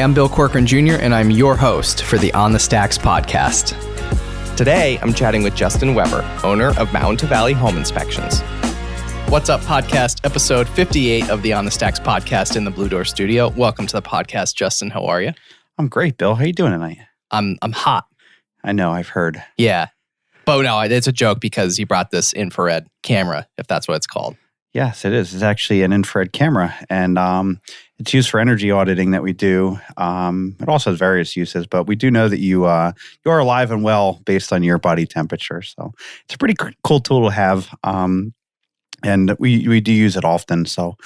I'm Bill Corcoran Jr., and I'm your host for the On the Stacks podcast. Today, I'm chatting with Justin Weber, owner of Mountain to Valley Home Inspections. What's up, podcast? Episode 58 of the On the Stacks podcast in the Blue Door studio. Welcome to the podcast, Justin. How are you? I'm great, Bill. How you doing tonight? I'm hot. I know, I've heard. Yeah. But no, it's a joke because you brought this infrared camera, if that's what it's called. Yes, it is. It's actually an infrared camera, and it's used for energy auditing that we do. It also has various uses, but we do know that you are alive and well based on your body temperature. So it's a pretty cool tool to have, and we do use it often. So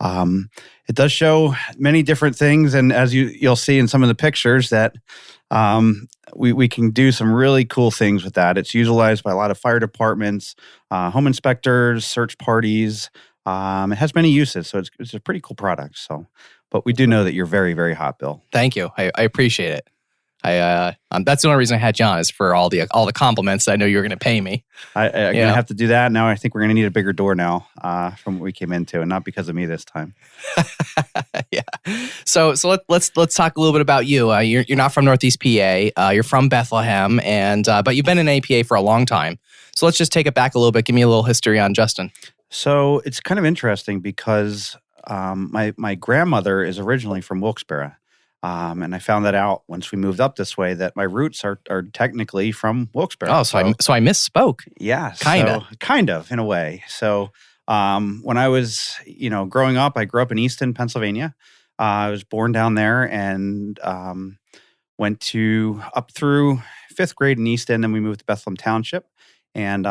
it does show many different things, and as you'll see in some of the pictures that we can do some really cool things with that. It's utilized by a lot of fire departments, home inspectors, search parties. It has many uses, so it's a pretty cool product. So, but we do know that you're very, very hot, Bill. Thank you. I appreciate it. That's the only reason I had you on, is for all the compliments I know you were going to pay me. I'm going to have to do that now. I think we're going to need a bigger door now from what we came into, and not because of me this time. Yeah. So let's talk a little bit about you. You're not from Northeast PA. You're from Bethlehem, but you've been in APA for a long time. So let's just take it back a little bit. Give me a little history on Justin. So it's kind of interesting because my grandmother is originally from Wilkes-Barre. And I found that out once we moved up this way, that my roots are technically from Wilkes-Barre. Oh, so I misspoke. Yeah. Kind of, in a way. So when I was, growing up, I grew up in Easton, Pennsylvania. I was born down there and went up through 5th grade in Easton. Then we moved to Bethlehem Township. And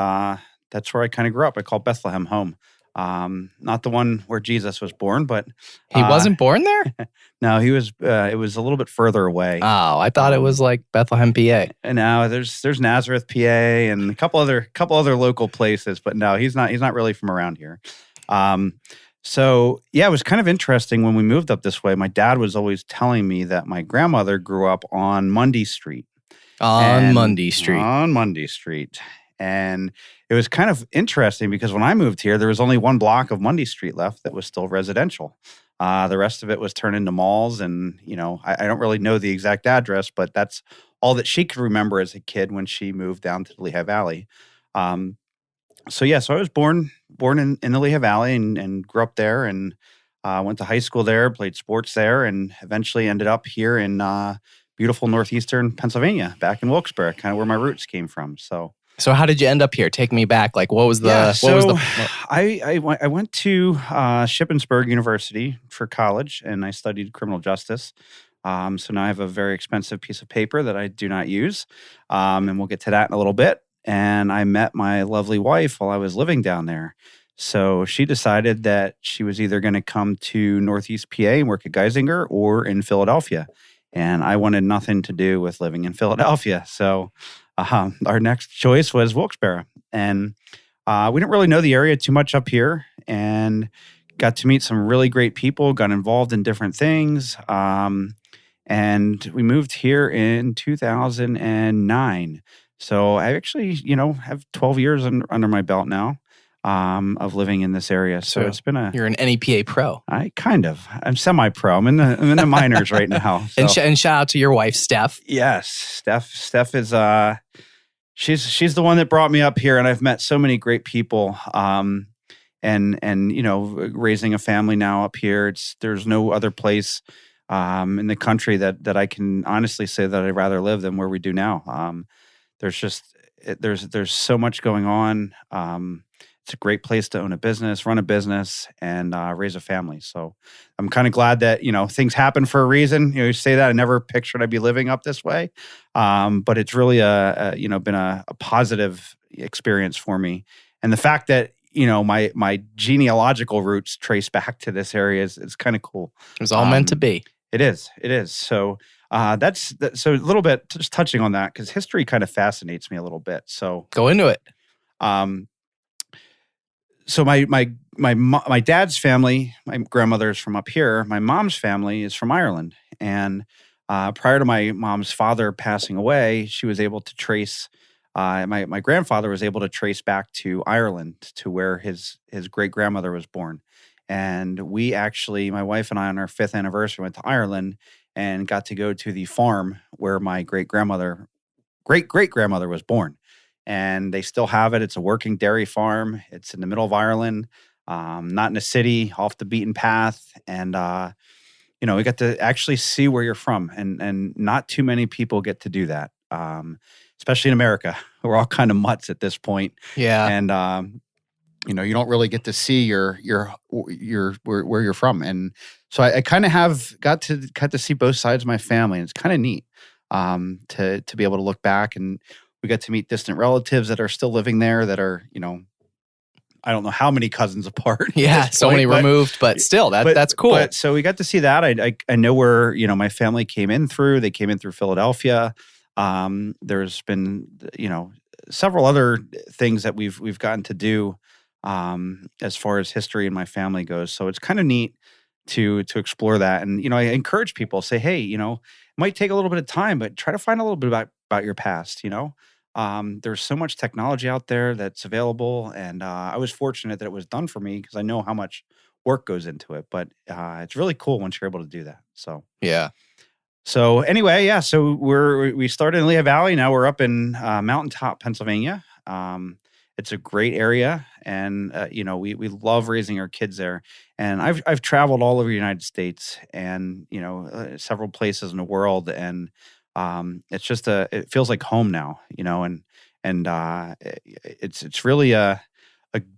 that's where I kind of grew up. I call Bethlehem home. Not the one where Jesus was born, but he wasn't born there. No, he was. It was a little bit further away. Oh, I thought it was like Bethlehem, PA. And now there's Nazareth, PA, and a couple other local places. But no, he's not really from around here. So yeah, it was kind of interesting when we moved up this way. My dad was always telling me that my grandmother grew up on Mundy Street. On Mundy Street. And it was kind of interesting because when I moved here, there was only one block of Mundy Street left that was still residential. The rest of it was turned into malls. And, I don't really know the exact address, but that's all that she could remember as a kid when she moved down to the Lehigh Valley. So I was born in the Lehigh Valley and grew up there and went to high school there, played sports there, and eventually ended up here in beautiful northeastern Pennsylvania, back in Wilkes-Barre, kind of where my roots came from. So how did you end up here? Take me back. Like, what was the? I went to Shippensburg University for college, and I studied criminal justice. So now I have a very expensive piece of paper that I do not use, and we'll get to that in a little bit. And I met my lovely wife while I was living down there. So she decided that she was either going to come to Northeast PA and work at Geisinger or in Philadelphia, and I wanted nothing to do with living in Philadelphia. So our next choice was Wilkes-Barre. And we didn't really know the area too much up here and got to meet some really great people, got involved in different things. And we moved here in 2009. So I actually, have 12 years under my belt now of living in this area. So it's been You're an NEPA pro. I'm semi-pro. I'm in the minors right now. So. And shout out to your wife, Steph. Yes, Steph is she's the one that brought me up here, and I've met so many great people. And raising a family now up here, there's no other place in the country that I can honestly say that I'd rather live than where we do now. There's so much going on. It's a great place to own a business, run a business, and raise a family. So I'm kind of glad that, things happen for a reason. You say that I never pictured I'd be living up this way. But it's really been a positive experience for me. And the fact that, my genealogical roots trace back to this area is kind of cool. It was all meant to be. It is. So so a little bit just touching on that, because history kind of fascinates me a little bit. So go into it. So my dad's family, my grandmother's from up here. My mom's family is from Ireland, and prior to my mom's father passing away, she was able to trace. My grandfather was able to trace back to Ireland, to where his great grandmother was born, and we actually, my wife and I, on our 5th anniversary, went to Ireland and got to go to the farm where my great-great-grandmother was born. And they still have it. It's a working dairy farm. It's in the middle of Ireland, not in a city, off the beaten path. And, we got to actually see where you're from. And not too many people get to do that, especially in America. We're all kind of mutts at this point. Yeah. And, you don't really get to see your where you're from. And so I kind of got to see both sides of my family. And it's kind of neat to be able to look back, and we got to meet distant relatives that are still living there that are, I don't know how many cousins apart. Yeah, so many removed, but still, that's cool. But so we got to see that. I know where my family came in through. They came in through Philadelphia. There's been several other things that we've gotten to do as far as history in my family goes. So it's kind of neat to explore that. And I encourage people, say, hey, it might take a little bit of time, but try to find a little bit about your past. There's so much technology out there that's available, and I was fortunate that it was done for me because I know how much work goes into it. But it's really cool once you're able to do that. So yeah. So anyway, yeah. So we started in Lehigh Valley. Now we're up in Mountaintop, Pennsylvania. It's a great area, and we love raising our kids there. And I've traveled all over the United States, and several places in the world, and it's just it feels like home now, and it's really a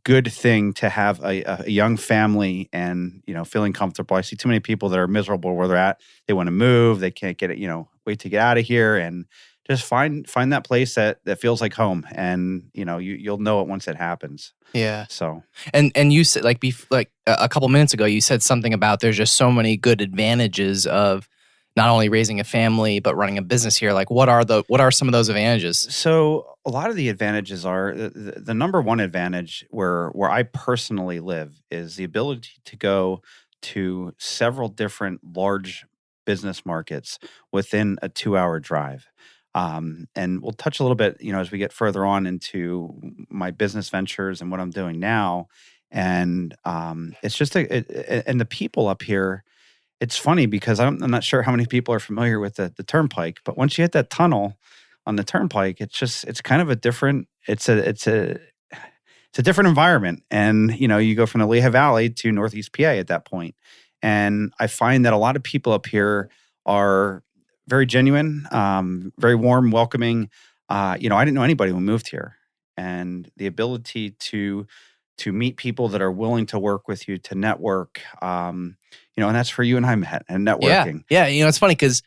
good thing to have a young family and feeling comfortable. I see too many people that are miserable where they're at. They want to move, they can't get it, wait to get out of here, and just find that place that feels like home, and you'll know it once it happens. Yeah. So and you said like a couple minutes ago, you said something about there's just so many good advantages of not only raising a family but running a business here. Like what are some of those advantages? So a lot of the advantages are the number one advantage where I personally live is the ability to go to several different large business markets within a 2-hour drive. And we'll touch a little bit, as we get further on into my business ventures and what I'm doing now. And it's just and the people up here. It's funny because I'm not sure how many people are familiar with the turnpike, but once you hit that tunnel on the turnpike, it's kind of a different. It's a different environment, and you go from the Lehigh Valley to Northeast PA at that point, and I find that a lot of people up here are very genuine, very warm, welcoming. I didn't know anybody who moved here, and the ability to meet people that are willing to work with you, to network, and that's where you and I met, and networking. Yeah. It's funny because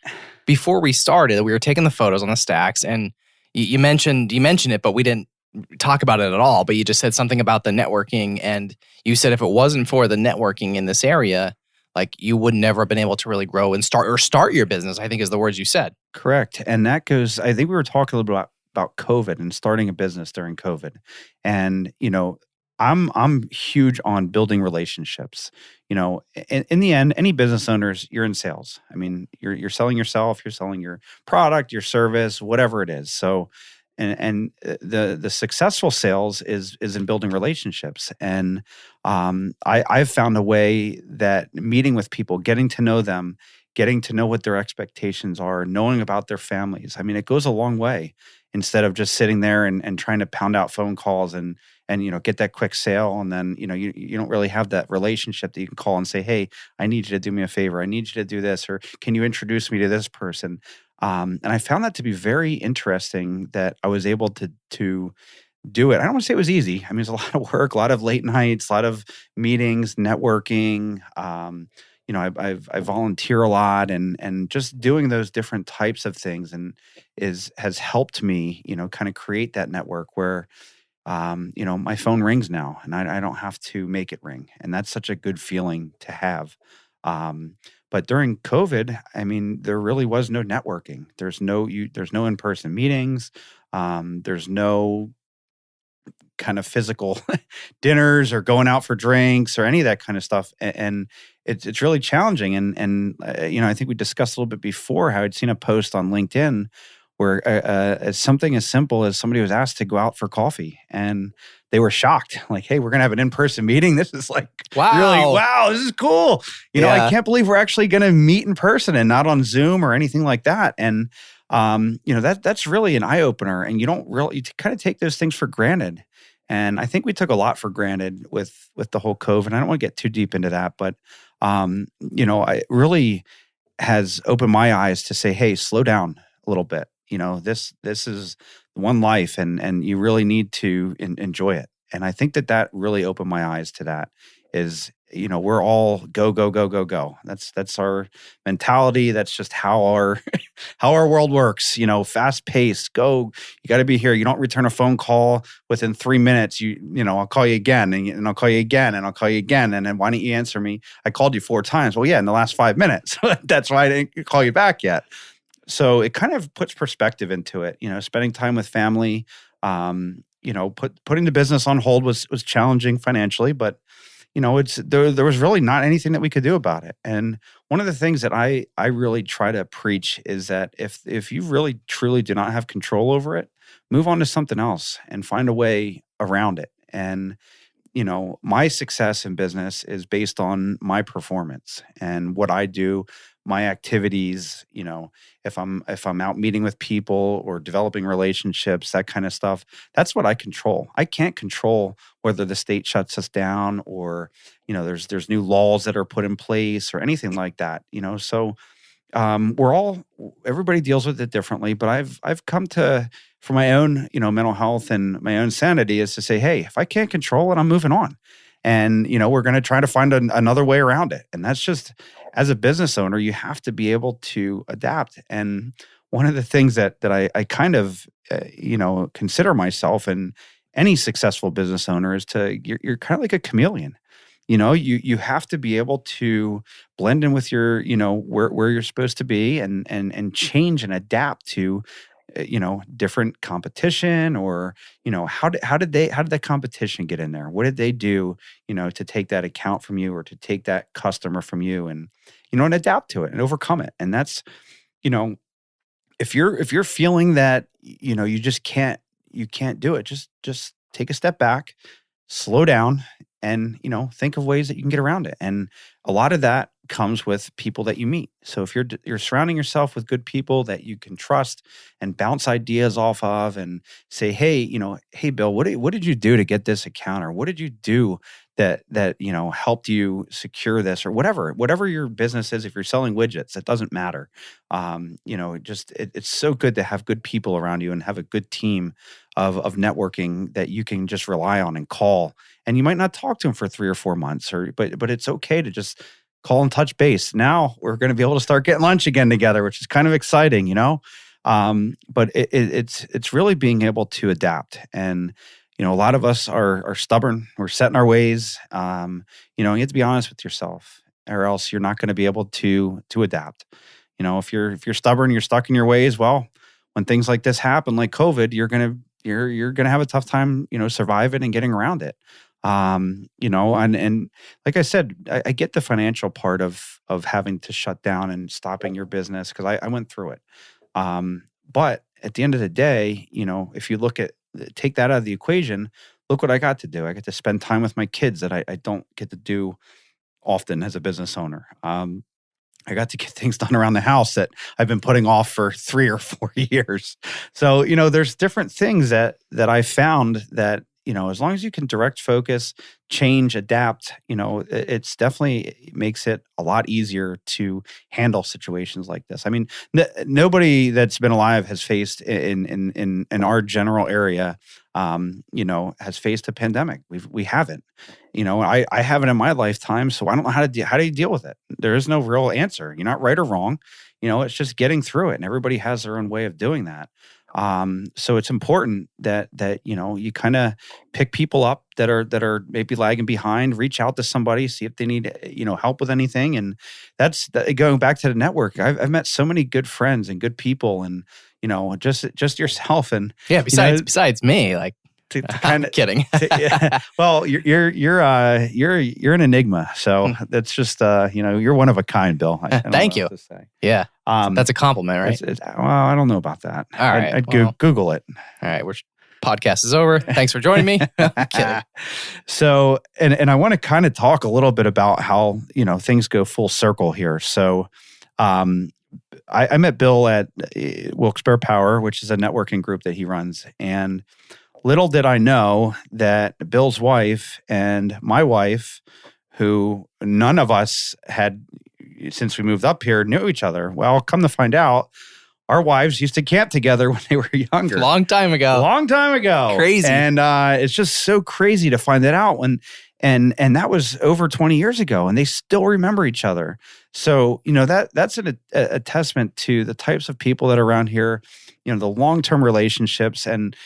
before we started, we were taking the photos on the stacks, and you mentioned it, but we didn't talk about it at all. But you just said something about the networking, and you said if it wasn't for the networking in this area, like you would never have been able to really grow and start your business, I think is the words you said. Correct. And that goes, I think we were talking a little bit about COVID and starting a business during COVID. And, I'm huge on building relationships. In the end, any business owners, you're in sales. I mean, you're selling yourself, you're selling your product, your service, whatever it is. So, and the successful sales is in building relationships. And I've found a way that meeting with people, getting to know them, getting to know what their expectations are, knowing about their families. I mean, it goes a long way instead of just sitting there and trying to pound out phone calls and get that quick sale. And then, you don't really have that relationship that you can call and say, hey, I need you to do me a favor. I need you to do this, or can you introduce me to this person? And I found that to be very interesting that I was able to do it. I don't want to say it was easy. I mean, it's a lot of work, a lot of late nights, a lot of meetings, networking. I volunteer a lot, and just doing those different types of things has helped me, kind of create that network where, my phone rings now, and I don't have to make it ring, and that's such a good feeling to have. But during COVID, I mean, there really was no networking. There's no in-person meetings. There's no kind of physical dinners or going out for drinks or any of that kind of stuff. And it's really challenging. And I think we discussed a little bit before how I'd seen a post on LinkedIn where as something as simple as somebody was asked to go out for coffee, and they were shocked, like, "Hey, we're gonna have an in-person meeting. This is like really Wow. wow. This is cool. I Yeah. can't believe we're actually gonna meet in person and not on Zoom or anything like that." And that's really an eye opener, and you kind of take those things for granted. And I think we took a lot for granted with the whole COVID. I don't want to get too deep into that, but I really has opened my eyes to say, "Hey, slow down a little bit. This is one life, and you really need to enjoy it." And I think that really opened my eyes to that. Is we're all go go go go go. That's our mentality. That's just how our how our world works. Fast paced. Go. You got to be here. You don't return a phone call within 3 minutes. I'll call you again, and I'll call you again, and I'll call you again, and then why don't you answer me? I called you 4 times. Well, yeah, in the last 5 minutes. That's why I didn't call you back yet. So it kind of puts perspective into it. Spending time with family. Putting the business on hold was challenging financially, but it's there was really not anything that we could do about it. And one of the things that I really try to preach is that if you really truly do not have control over it, move on to something else and find a way around it. And my success in business is based on my performance and what I do, my activities. If I'm out meeting with people or developing relationships, that kind of stuff, that's what I control. I can't control whether the state shuts us down or there's new laws that are put in place or anything like that. So everybody deals with it differently, but I've come to, for my own, mental health and my own sanity, is to say, hey, if I can't control it, I'm moving on. And, we're going to try to find another way around it. And that's just, as a business owner, you have to be able to adapt. And one of the things that I kind of, consider myself and any successful business owner is you're kind of like a chameleon. You have to be able to blend in with your, where you're supposed to be and change and adapt to, different competition, or, how did that competition get in there? What did they do, to take that account from you or to take that customer from you, and, and adapt to it and overcome it. And that's, if you're feeling that, you just can't do it, just take a step back, slow down, and think of ways that you can get around it. And a lot of that comes with people that you meet. So if you're surrounding yourself with good people that you can trust and bounce ideas off of, and say, hey, hey Bill, what did you do to get this account, or what did you do that helped you secure this, or whatever your business is. If you're selling widgets, it doesn't matter. It's so good to have good people around you and have a good team of networking that you can just rely on and call. And you might not talk to them for 3 or 4 months, but it's okay to just call and touch base. Now we're going to be able to start getting lunch again together, which is kind of exciting, But it's really being able to adapt. And a lot of us are stubborn. We're set in our ways. You have to be honest with yourself, or else you're not going to be able to adapt. If you're stubborn, you're stuck in your ways. Well, when things like this happen, like COVID, you're gonna have a tough time, surviving and getting around it. And like I said, I get the financial part of having to shut down and stopping your business, because I went through it. But at the end of the day, if you take that out of the equation, look what I got to do. I get to spend time with my kids that I don't get to do often as a business owner. I got to get things done around the house that I've been putting off for 3 or 4 years. So, there's different things that I found that, as long as you can direct focus, change, adapt, it's definitely makes it a lot easier to handle situations like this. I mean, nobody that's been alive has faced in our general area, has faced a pandemic. We haven't. I haven't in my lifetime, so I don't know how do you deal with it. There is no real answer. You're not right or wrong. It's just getting through it, and everybody has their own way of doing that. So it's important that you kind of pick people up that are maybe lagging behind, reach out to somebody, see if they need help with anything. And that's going back to the network. I've met so many good friends and good people, and just yourself. And yeah, besides me, like to kind I'm of kidding. yeah. Well, you're an enigma. So that's just you're one of a kind, Bill. I don't Thank know you. what else to say. Yeah. That's a compliment, right? Well, I don't know about that. All right. I'd Well, Google it. all right. Podcast is over. Thanks for joining me. I'm kidding. So, and I want to kind of talk a little bit about how, things go full circle here. So, I met Bill at Wilkes-Barre Power, which is a networking group that he runs. And little did I know that Bill's wife and my wife, who none of us had, since we moved up here, knew each other. Well, come to find out, our wives used to camp together when they were younger. Long time ago. Long time ago. Crazy. And it's just so crazy to find that out and that was over 20 years ago, and they still remember each other. So, that's a testament to the types of people that are around here, the long-term relationships. And,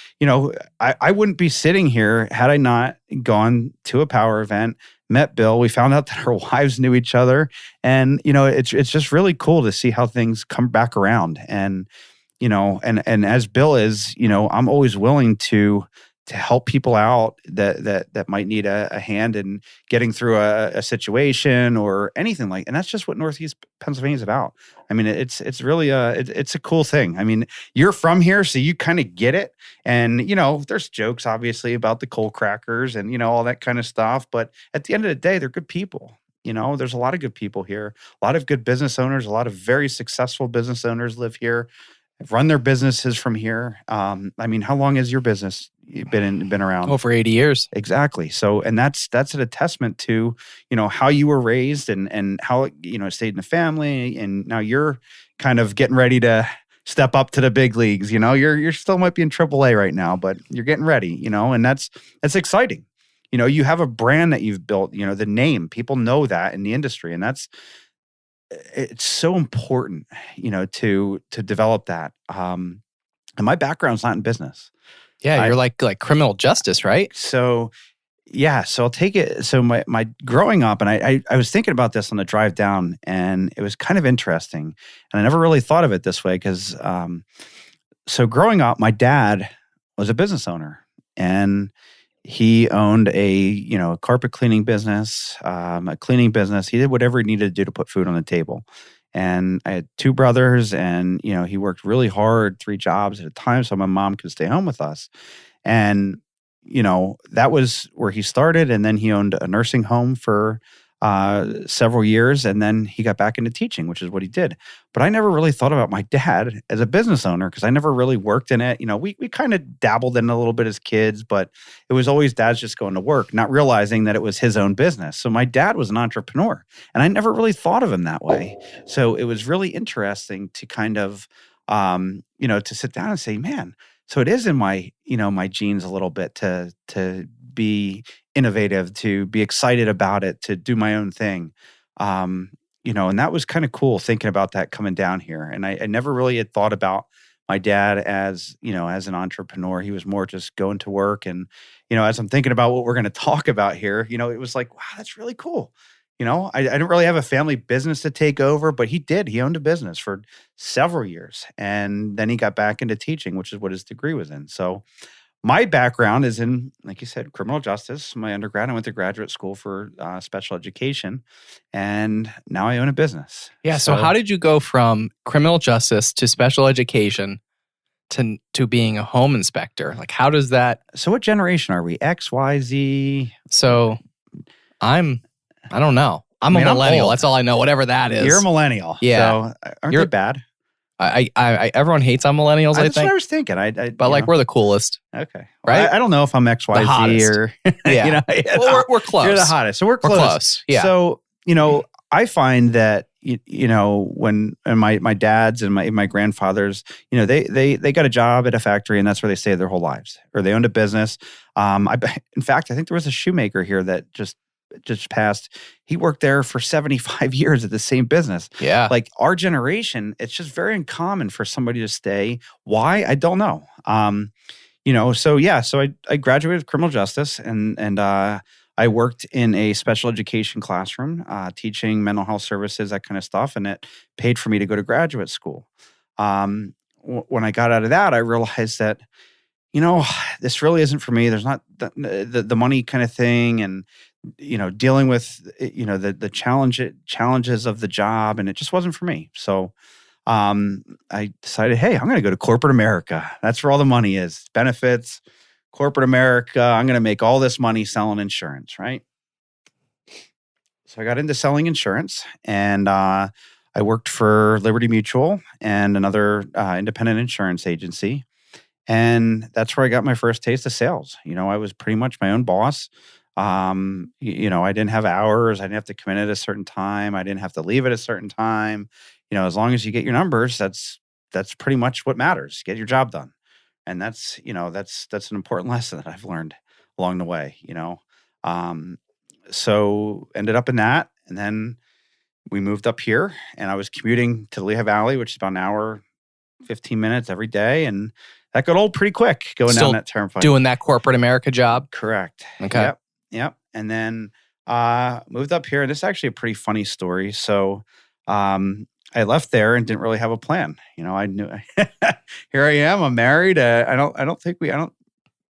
I wouldn't be sitting here had I not gone to a power event, met Bill. We found out that our wives knew each other. And, it's just really cool to see how things come back around. And, and as Bill is, I'm always willing to help people out that might need a hand in getting through a situation or anything and that's just what Northeast Pennsylvania is about. I mean, it's really it's a cool thing. I mean, you're from here, so you kind of get it. And, there's jokes obviously about the coal crackers and, all that kind of stuff. But at the end of the day, they're good people. There's a lot of good people here, a lot of good business owners, a lot of very successful business owners live here. Have run their businesses from here. I mean, how long has your business been around? Over 80 years. Exactly. So, and that's a testament to, how you were raised and how, it stayed in the family. And now you're kind of getting ready to step up to the big leagues. You're still might be in AAA right now, but you're getting ready, and that's exciting. You have a brand that you've built, the name, people know that in the industry, and it's so important, to develop that. And my background's not in business. Yeah, you're like criminal justice, right? So, yeah. So I'll take it. So my growing up, and I was thinking about this on the drive down, and it was kind of interesting. And I never really thought of it this way because, so growing up, my dad was a business owner, and he owned a carpet cleaning business, a cleaning business. He did whatever he needed to do to put food on the table. And I had two brothers, and he worked really hard, 3 jobs at a time, so my mom could stay home with us. And that was where he started. And then he owned a nursing home for several years, and then he got back into teaching, which is what he did. But I never really thought about my dad as a business owner because I never really worked in it. We kind of dabbled in it a little bit as kids, but it was always dad's just going to work, not realizing that it was his own business. So my dad was an entrepreneur, and I never really thought of him that way. So it was really interesting to kind of, to sit down and say, man, so it is in my, my genes a little bit to be innovative, to be excited about it, to do my own thing. And that was kind of cool thinking about that coming down here. And I never really had thought about my dad as, as an entrepreneur. He was more just going to work. And, as I'm thinking about what we're going to talk about here, it was like, wow, that's really cool. I didn't really have a family business to take over, but he did. He owned a business for several years. And then he got back into teaching, which is what his degree was in. So my background is in, like you said, criminal justice. My undergrad, I went to graduate school for special education, and now I own a business. Yeah. So how did you go from criminal justice to special education to being a home inspector? Like, how does that? So what generation are we? X, Y, Z? So I don't know. I'm a millennial. That's all I know. Whatever that is. You're a millennial. Yeah. So aren't they bad? I everyone hates on millennials. I That's think. what I was thinking. But we're the coolest. Okay. Right? I don't know if I'm X, Y, Z or yeah. Well, we're close. You're the hottest. So we're close. We're close. Yeah. So I find that when my dads and my grandfathers, they got a job at a factory, and that's where they stayed their whole lives, or they owned a business. In fact, I think there was a shoemaker here that just passed. He worked there for 75 years at the same business. Yeah. Like our generation, it's just very uncommon for somebody to stay. Why? I don't know. So I graduated with criminal justice, and I worked in a special education classroom, teaching mental health services, that kind of stuff, and it paid for me to go to graduate school. When I got out of that, I realized that this really isn't for me. There's not the money kind of thing, and dealing with the challenges of the job, and it just wasn't for me. So I decided, hey, I'm going to go to corporate America. That's where all the money is. Benefits, corporate America. I'm going to make all this money selling insurance, right? So I got into selling insurance, and I worked for Liberty Mutual and another independent insurance agency. And that's where I got my first taste of sales. I was pretty much my own boss. I didn't have hours. I didn't have to come in at a certain time. I didn't have to leave at a certain time. As long as you get your numbers, that's pretty much what matters. Get your job done. And that's an important lesson that I've learned along the way, So ended up in that. And then we moved up here, and I was commuting to the Lehigh Valley, which is about an hour, 15 minutes every day. And that got old pretty quick going down that turnpike. Doing that corporate America job? Correct. Okay. Yep. And then moved up here. And this is actually a pretty funny story. So I left there and didn't really have a plan. I knew here I am. I'm married. I don't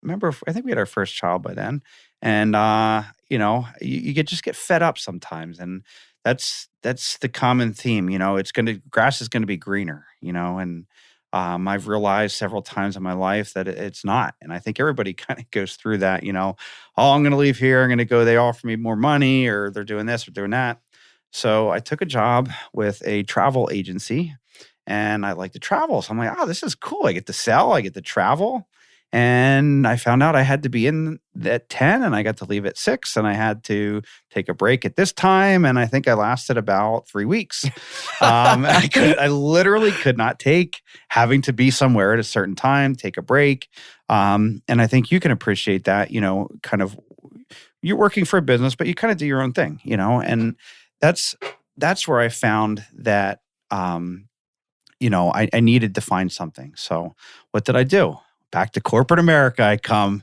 remember. I think we had our first child by then. And you just get fed up sometimes. And that's the common theme. Grass is gonna be greener. And I've realized several times in my life that it's not. And I think everybody kind of goes through that, I'm going to leave here. I'm going to go, they offer me more money, or they're doing this or doing that. So I took a job with a travel agency, and I like to travel. So I'm like, oh, this is cool. I get to sell, I get to travel. And I found out I had to be in at 10, and I got to leave at 6, and I had to take a break at this time. And I think I lasted about 3 weeks. I literally could not take having to be somewhere at a certain time, take a break. And I think you can appreciate that, kind of you're working for a business, but you kind of do your own thing, and that's where I found that, I needed to find something. So what did I do? Back to corporate America I come.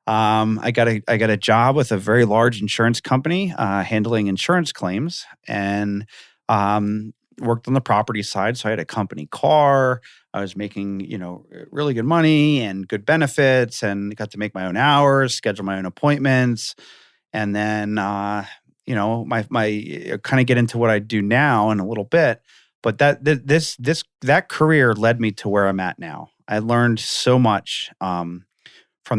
I got a job with a very large insurance company, handling insurance claims, and worked on the property side. So I had a company car. I was making, really good money and good benefits, and got to make my own hours, schedule my own appointments. And then, my kind of get into what I do now in a little bit. But that career led me to where I'm at now. I learned so much from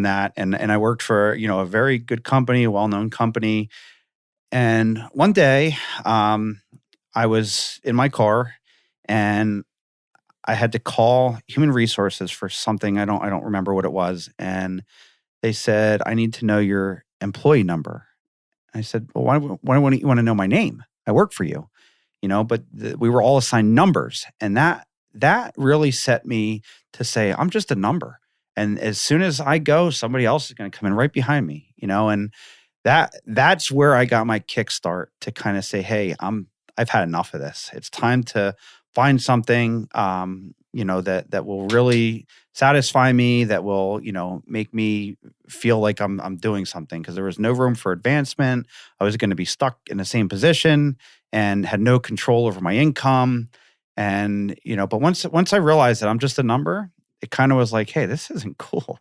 that, and I worked for a very good company, a well-known company. And one day, I was in my car, and I had to call human resources for something. I don't remember what it was, and they said, "I need to know your employee number." I said, "Well, why do you want to know my name? I work for you." But we were all assigned numbers, and that really set me to say, I'm just a number. And as soon as I go, somebody else is going to come in right behind me, and that's where I got my kickstart to kind of say, hey, I've had enough of this. It's time to find something, that will really satisfy me, that will, make me feel like I'm doing something, because there was no room for advancement. I was going to be stuck in the same position and had no control over my income. And, but once I realized that I'm just a number, it kind of was like, hey, this isn't cool.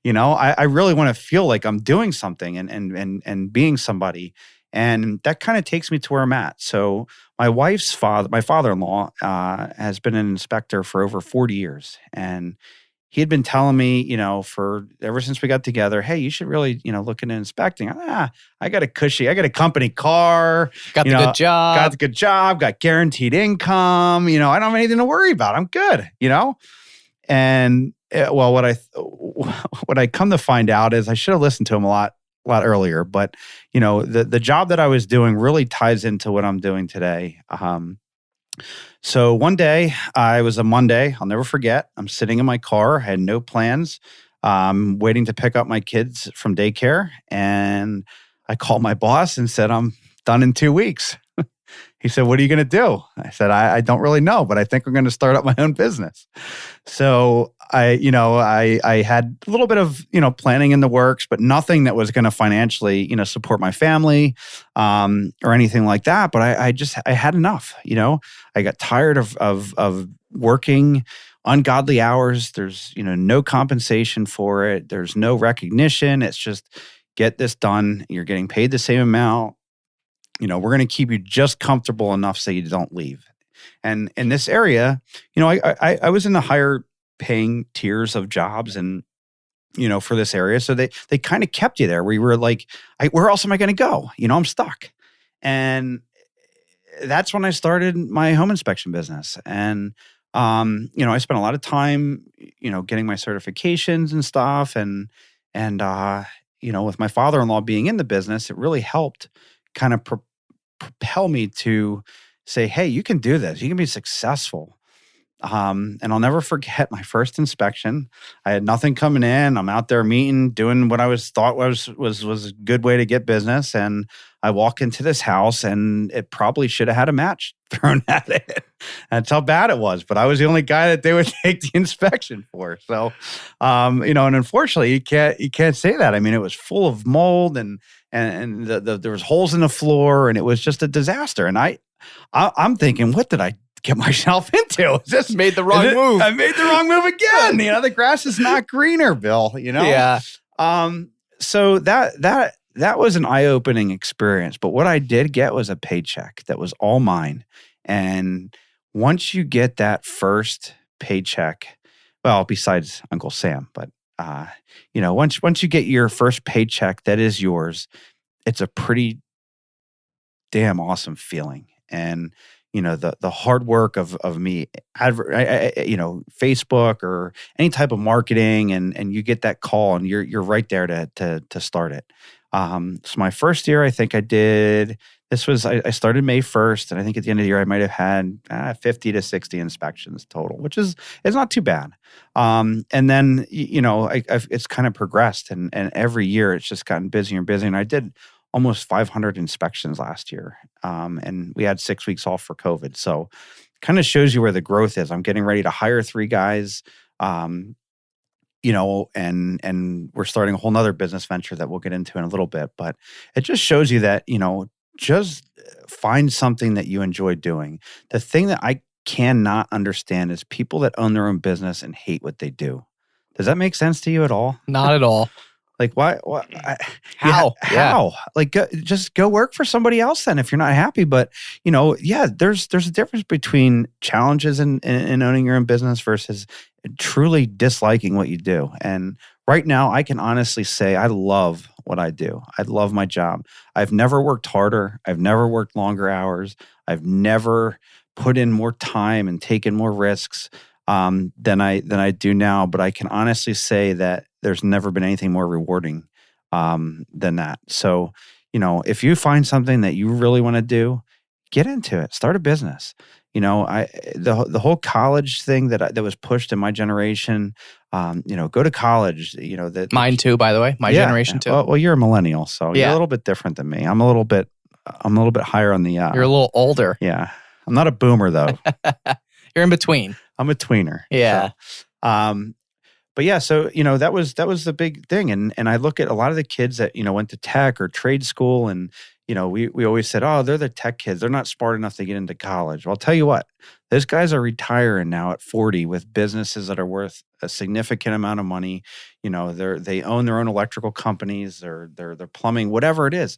I really want to feel like I'm doing something and being somebody. And that kind of takes me to where I'm at. So my father-in-law, has been an inspector for over 40 years. And he had been telling me, ever since we got together, hey, you should really, look into inspecting. I got a company car. Got the good job. Got guaranteed income. I don't have anything to worry about. I'm good, And what I come to find out is I should have listened to him a lot earlier. But, the job that I was doing really ties into what I'm doing today. So one day, it was a Monday, I'll never forget. I'm sitting in my car, I had no plans, waiting to pick up my kids from daycare. And I called my boss and said, I'm done in 2 weeks. He said, what are you going to do? I said, I don't really know, but I think I'm going to start up my own business. So I had a little bit of, planning in the works, but nothing that was going to financially, support my family, or anything like that. But I had enough, I got tired of working ungodly hours. There's, no compensation for it. There's no recognition. It's just get this done. You're getting paid the same amount. We're going to keep you just comfortable enough so you don't leave. And in this area, I was in the higher paying tiers of jobs and, for this area. So they kind of kept you there. We were like, where else am I going to go? I'm stuck. And that's when I started my home inspection business. And, I spent a lot of time, getting my certifications and stuff. And with my father-in-law being in the business, it really helped kind of propel me to say, hey, you can do this. You can be successful. And I'll never forget my first inspection. I had nothing coming in. I'm out there meeting, doing what I thought was a good way to get business. And I walk into this house and it probably should have had a match thrown at it. That's how bad it was. But I was the only guy that they would take the inspection for. So, and unfortunately you can't say that. I mean, it was full of mold and there was holes in the floor and it was just a disaster. And I'm thinking, what did I get myself into? Just made the wrong move. I made the wrong move again. The grass is not greener, Bill, Yeah. So that was an eye-opening experience. But what I did get was a paycheck that was all mine. And once you get that first paycheck, well, besides Uncle Sam, but once you get your first paycheck that is yours, it's a pretty damn awesome feeling. And the hard work of me, Facebook or any type of marketing, and you get that call, and you're right there to start it. So my first year, I think I did. I started May 1st, and I think at the end of the year, I might have had 50 to 60 inspections total, which is not too bad. And then it's kind of progressed, and every year it's just gotten busier and busier. And I did almost 500 inspections last year. And we had 6 weeks off for COVID. So kind of shows you where the growth is. I'm getting ready to hire 3 guys, and we're starting a whole nother business venture that we'll get into in a little bit. But it just shows you that, just find something that you enjoy doing. The thing that I cannot understand is people that own their own business and hate what they do. Does that make sense to you at all? Not at all. Like, why? How? How? Like, just go work for somebody else then if you're not happy. But, there's a difference between challenges in owning your own business versus truly disliking what you do. And right now, I can honestly say I love what I do. I love my job. I've never worked harder. I've never worked longer hours. I've never put in more time and taken more risks than I do now. But I can honestly say that there's never been anything more rewarding than that. So, if you find something that you really want to do, get into it. Start a business. The whole college thing that was pushed in my generation. Go to college. Mine too, by the way. My generation too. Well, you're a millennial, so you're a little bit different than me. I'm a little bit higher on the. You're a little older. Yeah, I'm not a boomer though. You're in between. I'm a tweener. Yeah. So, but yeah, so that was the big thing, and I look at a lot of the kids that went to tech or trade school, and we always said, oh, they're the tech kids, they're not smart enough to get into college. Well, I'll tell you what, those guys are retiring now at 40 with businesses that are worth a significant amount of money. They own their own electrical companies, they're plumbing, whatever it is.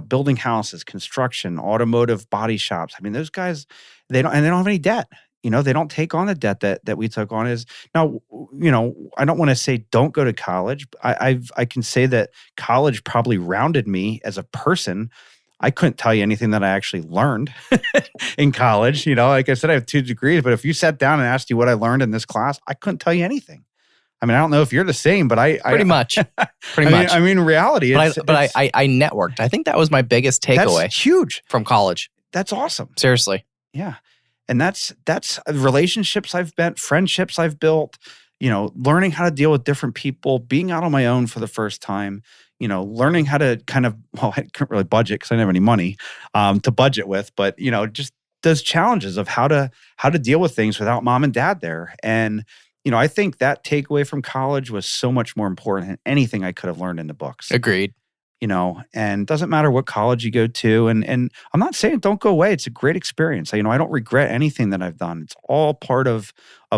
Building houses, construction, automotive body shops. I mean, those guys, they don't have any debt. They don't take on the debt that we took on. Now, I don't want to say don't go to college. I can say that college probably rounded me as a person. I couldn't tell you anything that I actually learned in college. Like I said, I have 2 degrees, but if you sat down and asked you what I learned in this class, I couldn't tell you anything. I mean, I don't know if you're the same, but pretty much. I mean, reality. I networked. I think that was my biggest takeaway. That's huge from college. That's awesome. Seriously. Yeah. And that's relationships I've built, friendships I've built, learning how to deal with different people, being out on my own for the first time, learning how to I couldn't really budget because I didn't have any money to budget with, but, just those challenges of how to deal with things without mom and dad there. And, I think that takeaway from college was so much more important than anything I could have learned in the books. Agreed. and it doesn't matter what college you go to. And I'm not saying don't go away. It's a great experience. I don't regret anything that I've done. It's all part of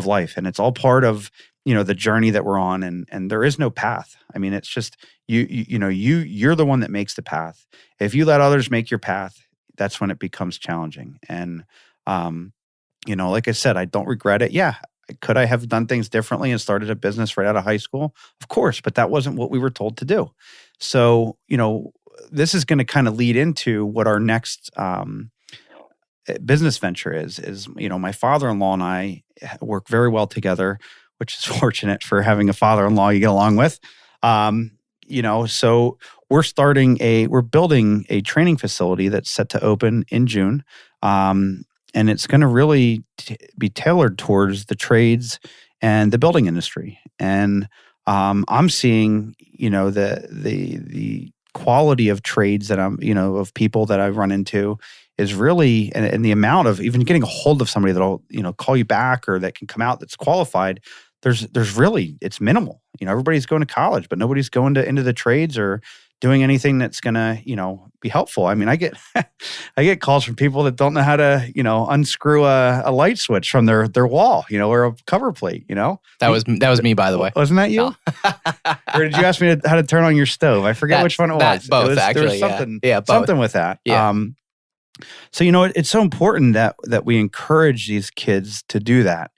life, and it's all part of, the journey that we're on, and there is no path. I mean, it's just you're the one that makes the path. If you let others make your path, that's when it becomes challenging. And like I said, I don't regret it. Yeah. Could I have done things differently and started a business right out of high school? Of course, but that wasn't what we were told to do. So, this is going to kind of lead into what our next business venture is, my father-in-law and I work very well together, which is fortunate for having a father-in-law you get along with. So we're building a training facility that's set to open in June. And it's going to really be tailored towards the trades and the building industry. And I'm seeing, the quality of trades that of people that I've run into is really, and the amount of even getting a hold of somebody that'll, call you back or that can come out that's qualified. There's really, it's minimal. Everybody's going to college, but nobody's going into the trades or doing anything that's going to, be helpful. I mean, I get calls from people that don't know how to, unscrew a light switch from their wall, or a cover plate, That was me, by the way. Wasn't that you? No. Or did you ask me how to turn on your stove? I forget which one it was. Both, actually. There was something, both. something with that. Yeah. So, it's so important that we encourage these kids to do that.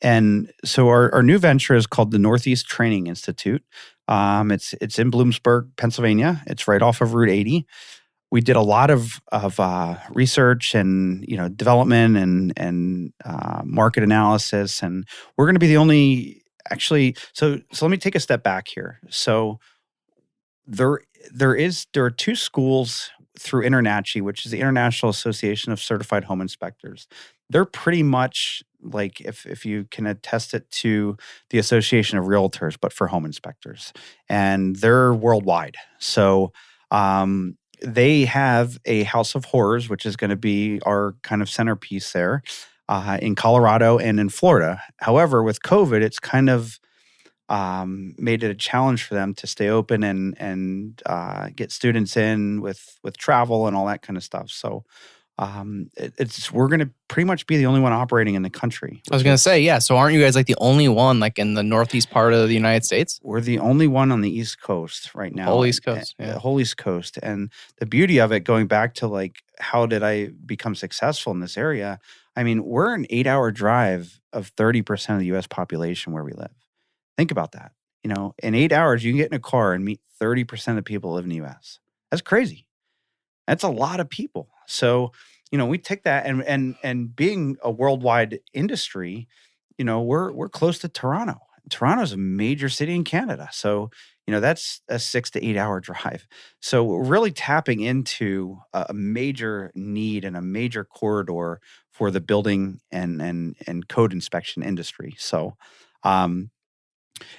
And so our new venture is called the Northeast Training Institute. It's in Bloomsburg, Pennsylvania. It's right off of Route 80. We did a lot of research and development and market analysis, and we're going to be the only actually. So let me take a step back here. So there are two schools through INTERNACHI, which is the International Association of Certified Home Inspectors. They're pretty much like, if you can attest it to the Association of Realtors, but for home inspectors. And they're worldwide. So they have a House of Horrors, which is going to be our kind of centerpiece there in Colorado and in Florida. However, with COVID, it's kind of made it a challenge for them to stay open and get students in with travel and all that kind of stuff. So we're going to pretty much be the only one operating in the country. I was going to say, yeah. So aren't you guys like the only one like in the northeast part of the United States? We're the only one on the East Coast right now. Whole East Coast. The whole East Coast. And the beauty of it, going back to like, how did I become successful in this area? I mean, we're an 8-hour drive of 30% of the U.S. population where we live. Think about that. In 8 hours, you can get in a car and meet 30% of the people that live in the U.S. That's crazy. That's a lot of people. So, we take that and being a worldwide industry, we're close to Toronto. Toronto's a major city in Canada. So, that's a 6 to 8 hour drive. So we're really tapping into a major need and a major corridor for the building and code inspection industry. So,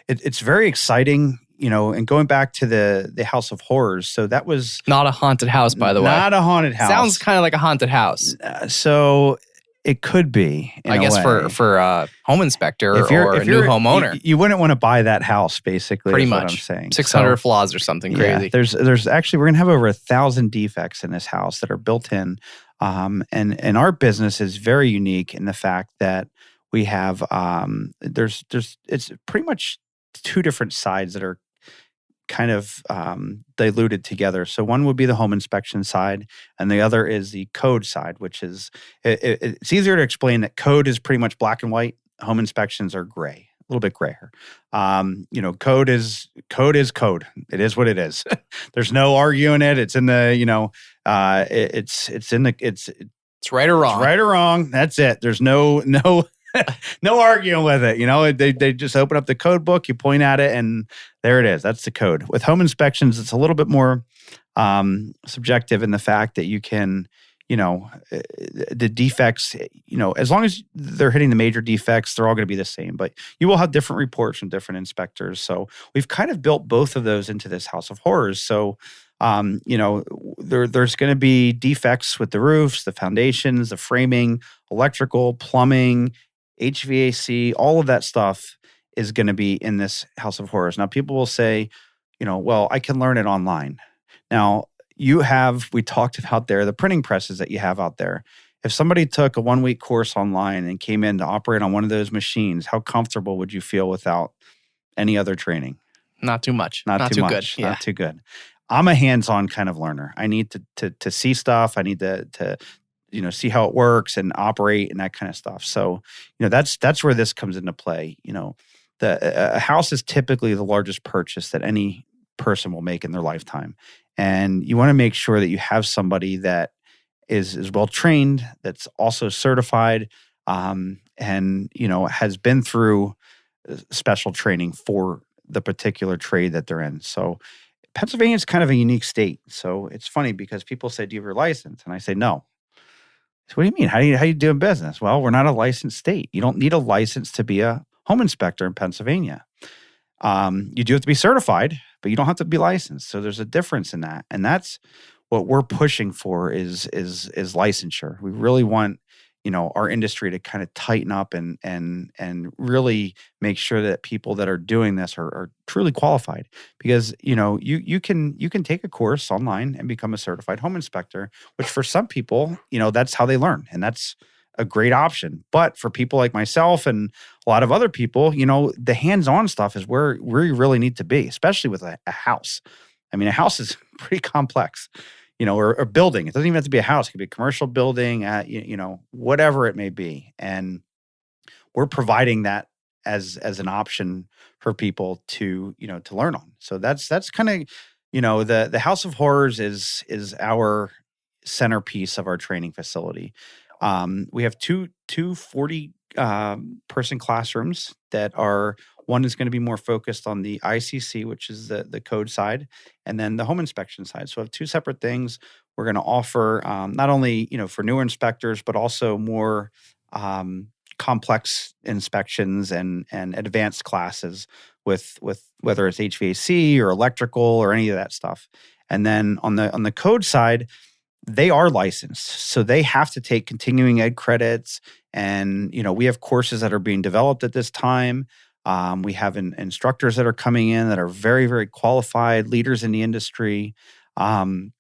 it's very exciting, and going back to the House of Horrors. So that was not a haunted house, by the way. Not a haunted house. Sounds kind of like a haunted house. So it could be, I guess, for a home inspector or a new homeowner. You wouldn't want to buy that house, basically. Pretty much. What I'm saying 600 flaws or something crazy. Yeah, there's actually, we're gonna have over 1,000 defects in this house that are built in, and our business is very unique in the fact that we have it's pretty much two different sides that are kind of diluted together. So one would be the home inspection side, and the other is the code side, which is it's easier to explain that code is pretty much black and white. Home inspections are gray, a little bit grayer. Code is code. It is what it is. There's no arguing it. It's in the it's right or wrong. It's right or wrong. That's it. There's no arguing with it. They just open up the code book, you point at it, and there it is. That's the code. With home inspections, it's a little bit more subjective in the fact that you can, the defects, as long as they're hitting the major defects, they're all going to be the same. But you will have different reports from different inspectors. So we've kind of built both of those into this House of Horrors. So there's going to be defects with the roofs, the foundations, the framing, electrical, plumbing, HVAC, all of that stuff is going to be in this House of Horrors. Now, people will say, well, I can learn it online. Now, we talked about there, the printing presses that you have out there. If somebody took a 1-week course online and came in to operate on one of those machines, how comfortable would you feel without any other training? Not too much. Not too much. Good. Yeah. Not too good. I'm a hands-on kind of learner. I need to see stuff. I need to see how it works and operate and that kind of stuff. So, that's where this comes into play. A house is typically the largest purchase that any person will make in their lifetime. And you want to make sure that you have somebody that is well trained, that's also certified, and has been through special training for the particular trade that they're in. So Pennsylvania is kind of a unique state. So it's funny because people say, "Do you have your license?" And I say, "No." So what do you mean? How you doing business? Well, we're not a licensed state. You don't need a license to be a home inspector in Pennsylvania. You do have to be certified, but you don't have to be licensed. So there's a difference in that. And that's what we're pushing for is licensure. We really want, our industry to kind of tighten up and really make sure that people that are doing this are truly qualified. Because, you can take a course online and become a certified home inspector, which for some people, that's how they learn. And that's a great option. But for people like myself and a lot of other people, the hands-on stuff is where you really need to be, especially with a house. I mean, a house is pretty complex, or a building. It doesn't even have to be a house. It could be a commercial building, whatever it may be. And we're providing that as an option for people to learn on. So that's kind of, the House of Horrors is our centerpiece of our training facility. We have two 40 person classrooms that are, one is going to be more focused on the ICC, which is the code side, and then the home inspection side. So we have two separate things. We're going to offer not only, for newer inspectors, but also more complex inspections and advanced classes with whether it's HVAC or electrical or any of that stuff. And then on the code side, they are licensed, so they have to take continuing ed credits. And, we have courses that are being developed at this time. We have instructors that are coming in that are very, very qualified leaders in the industry. And,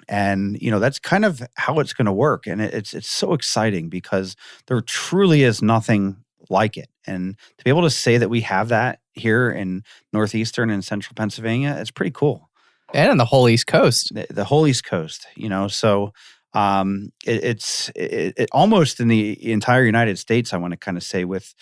that's kind of how it's going to work. And it's so exciting because there truly is nothing like it. And to be able to say that we have that here in Northeastern and Central Pennsylvania, it's pretty cool. And on the whole East Coast. The whole East Coast, so it's almost in the entire United States, I want to kind of say with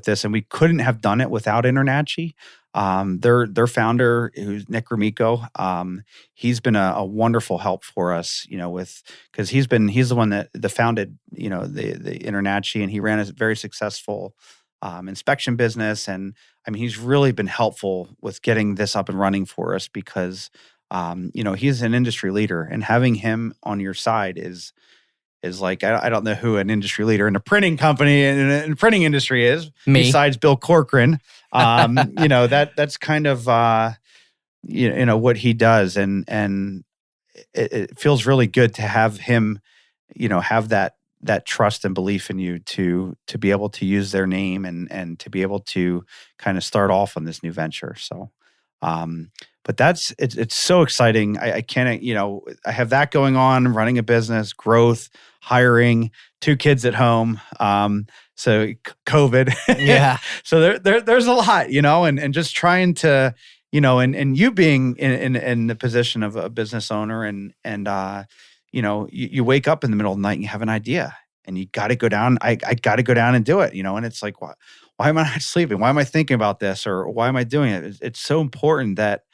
this. And we couldn't have done it without InterNACHI. Their founder, who's Nick Gromyko, he's been a wonderful help for us, because he's the one that founded, the InterNACHI, and he ran a very successful inspection business. And I mean, he's really been helpful with getting this up and running for us because, he's an industry leader, and having him on your side is like, I don't know who an industry leader in a printing company and in printing industry is besides Bill Corcoran. That's kind of, what he does. And it feels really good to have him, have that trust and belief in you to be able to use their name and to be able to kind of start off on this new venture. So, but it's so exciting. I can't, I have that going on, running a business, growth, hiring, 2 kids at home. So COVID. Yeah. So there's a lot, and just trying to, and you being in the position of a business owner and you wake up in the middle of the night and you have an idea and you got to go down. I got to go down and do it, and it's like, why am I not sleeping? Why am I thinking about this? Or why am I doing it? It's so important that,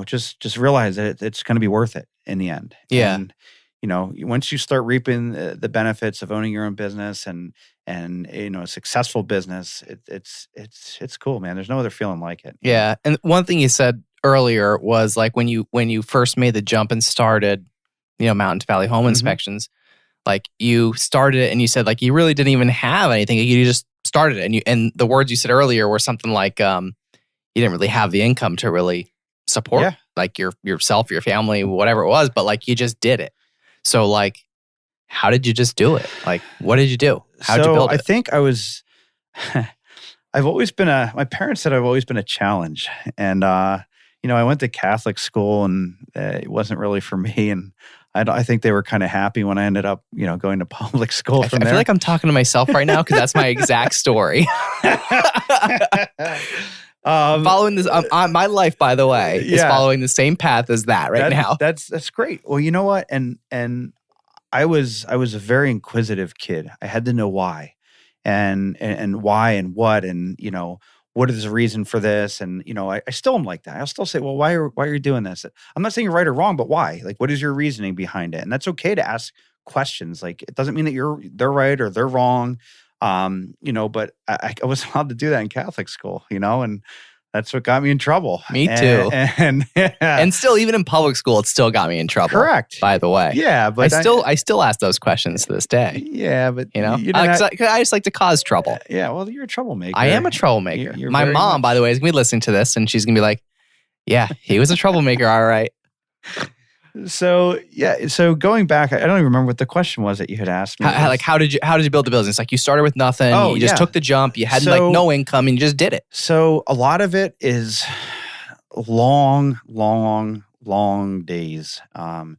just realize that it's going to be worth it in the end. Yeah. And, once you start reaping the benefits of owning your own business and a successful business, it's cool, man. There's no other feeling like it. Yeah. And one thing you said earlier was like when you first made the jump and started, Mountain to Valley home inspections, like you started it and you said like you really didn't even have anything. You just started it, and the words you said earlier were something like you didn't really have the income to really support like yourself, your family, whatever it was, but like you just did it. So like, how did you just do it? Like, what did you do? How did you build it? I think my parents said I've always been a challenge. And, I went to Catholic school and it wasn't really for me. And I think they were kind of happy when I ended up, going to public school I from feel there. like I'm talking to myself right now because that's my exact story. Following this, my life, by the way, is following the same path as that now. That's great. Well, you know what? And I was a very inquisitive kid. I had to know why, and why and what, and what is the reason for this? And I still am like that. I'll still say, well, why are you doing this? I'm not saying you're right or wrong, but why? Like, what is your reasoning behind it? And that's okay to ask questions. Like, it doesn't mean that they're right or they're wrong. But I wasn't allowed to do that in Catholic school, and that's what got me in trouble. Me too. And still, even in public school, it still got me in trouble. Correct. By the way. Yeah, but I still ask those questions to this day. Yeah, but I just like to cause trouble. Yeah, well, you're a troublemaker. I am a troublemaker. You're My mom, by the way, is gonna be listening to this, and she's gonna be like, "Yeah, he was a troublemaker, all right." So going back, I don't even remember what the question was that you had asked me. How did you build the business? Like, you started with nothing. You just took the jump. You had no income, and you just did it. So a lot of it is long days. And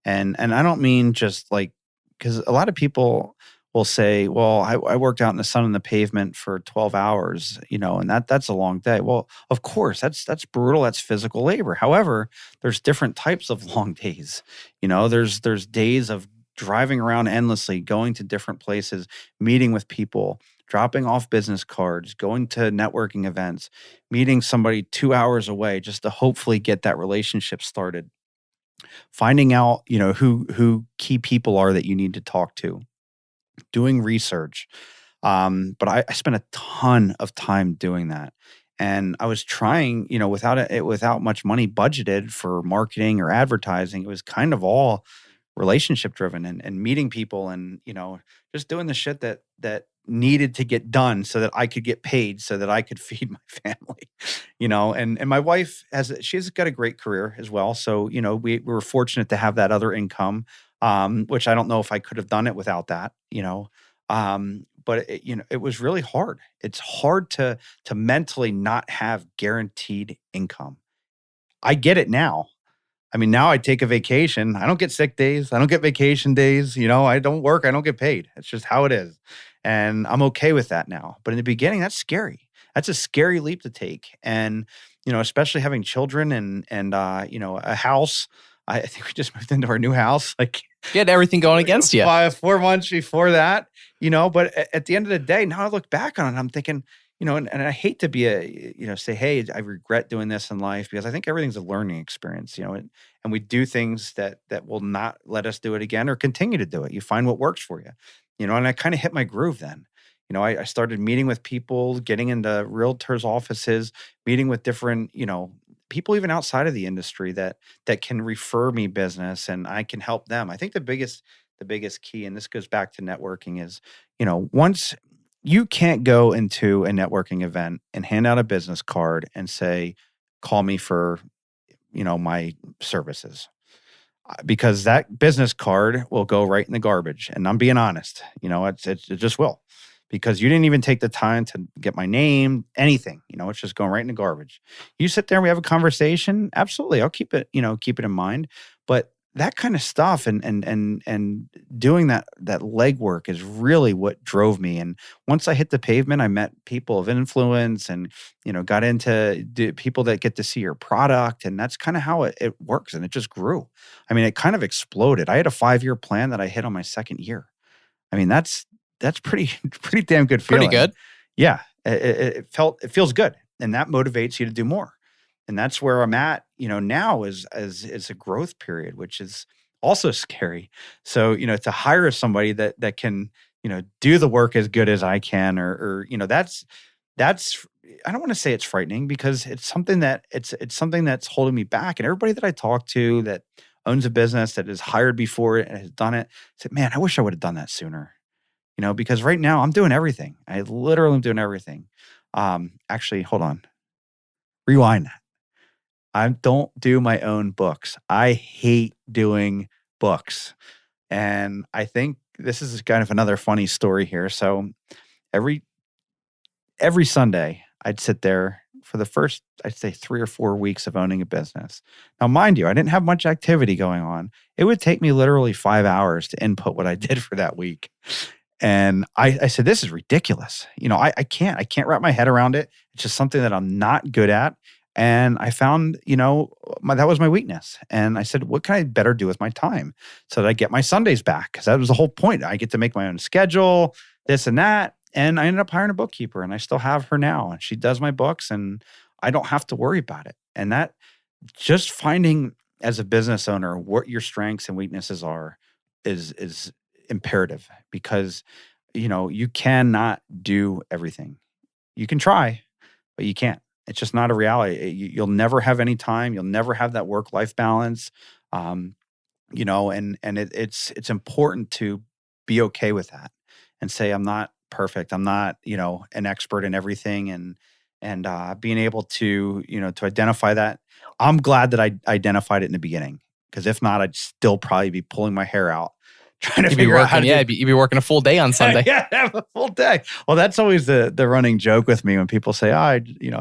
I don't mean just like, because a lot of people will say, well, I worked out in the sun on the pavement for 12 hours, and that's a long day. Well, of course, that's brutal. That's physical labor. However, there's different types of long days. There's days of driving around endlessly, going to different places, meeting with people, dropping off business cards, going to networking events, meeting somebody 2 hours away just to hopefully get that relationship started. Finding out, who key people are that you need to talk to. Doing research. But I spent a ton of time doing that. And I was trying, without much money budgeted for marketing or advertising. It was kind of all relationship driven and meeting people and, just doing the shit that needed to get done so that I could get paid so that I could feed my family, and my wife she's got a great career as well. So, we were fortunate to have that other income. Which I don't know if I could have done it without that, but it was really hard. It's hard to mentally not have guaranteed income. I get it now. I mean, now I take a vacation. I don't get sick days. I don't get vacation days. I don't work. I don't get paid. It's just how it is. And I'm okay with that now. But in the beginning, that's scary. That's a scary leap to take. And, especially having children and a house. I think we just moved into our new house. Like, you had everything going against you. 4 months before that, but at the end of the day, now I look back on it, I'm thinking, and I hate to be say, hey, I regret doing this in life, because I think everything's a learning experience, and we do things that will not let us do it again or continue to do it. You find what works for you, and I kind of hit my groove then. I started meeting with people, getting into realtors' offices, meeting with different, people even outside of the industry that can refer me business, and I can help them. I think the biggest key, and this goes back to networking, is, once you can't go into a networking event and hand out a business card and say, call me for, my services, because that business card will go right in the garbage. And I'm being honest, it just will. Because you didn't even take the time to get my name, anything, it's just going right in the garbage. You sit there and we have a conversation. Absolutely. I'll keep it in mind. But that kind of stuff and doing that legwork is really what drove me. And once I hit the pavement, I met people of influence and, got into people that get to see your product. And that's kind of how it works. And it just grew. I mean, it kind of exploded. I had a 5-year plan that I hit on my second year. I mean, that's pretty damn good feeling. Pretty good. Yeah. It feels good. And that motivates you to do more. And that's where I'm at, now is a growth period, which is also scary. So, to hire somebody that can, do the work as good as I can, or that's, I don't want to say it's frightening, because it's something that's holding me back. And everybody that I talk to that owns a business that has hired before and has done it said, man, I wish I would have done that sooner. Because right now I'm doing everything. I literally am doing everything. Actually, hold on. Rewind that. I don't do my own books. I hate doing books. And I think this is kind of another funny story here. So every Sunday I'd sit there for the first, I'd say 3 or 4 weeks of owning a business. Now, mind you, I didn't have much activity going on. It would take me literally 5 hours to input what I did for that week. And I said, this is ridiculous. I can't wrap my head around it. It's just something that I'm not good at. And I found, that was my weakness. And I said, what can I better do with my time so that I get my Sundays back? Because that was the whole point. I get to make my own schedule, this and that. And I ended up hiring a bookkeeper, and I still have her now. And she does my books, and I don't have to worry about it. And that, just finding as a business owner what your strengths and weaknesses are is imperative, because you cannot do everything. You can try, but you can't. It's just not a reality. You'll never have any time. You'll never have that work-life balance. And it's important to be okay with that and say, I'm not perfect. I'm not, an expert in everything, and being able to, to identify that. I'm glad that I identified it in the beginning, because if not, I'd still probably be pulling my hair out trying to figure out how to you'd be working a full day on Sunday. Yeah, have a full day. Well, that's always the running joke with me when people say, I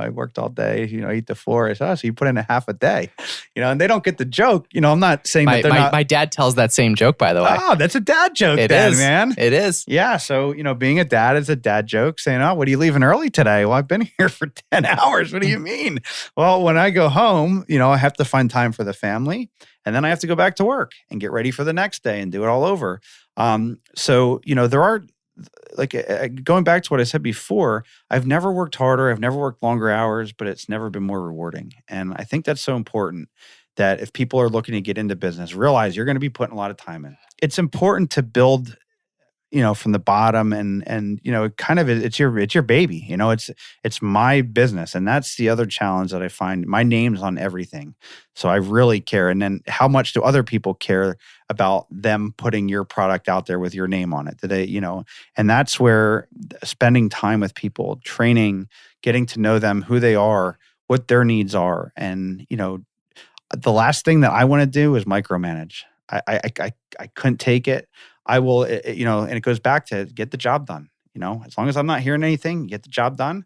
worked all day, 8 to 4. I say, oh, so you put in a half a day, and they don't get the joke. I'm not saying that they're not. My dad tells that same joke, by the way. Oh, that's a dad joke. It then, is, man. It is. Yeah. So, being a dad is a dad joke, saying, oh, what are you leaving early today? Well, I've been here for 10 hours. What do you mean? Well, when I go home, I have to find time for the family, and then I have to go back to work and get ready for the next day and do it all over. So, there are, going back to what I said before, I've never worked harder. I've never worked longer hours, but it's never been more rewarding. And I think that's so important, that if people are looking to get into business, realize you're going to be putting a lot of time in. It's important to build, from the bottom, and kind of it's your baby. It's my business, and that's the other challenge that I find. My name's on everything, so I really care. And then, how much do other people care about them putting your product out there with your name on it? And that's where spending time with people, training, getting to know them, who they are, what their needs are, and the last thing that I want to do is micromanage. I couldn't take it. I will, and it goes back to get the job done. As long as I'm not hearing anything, get the job done.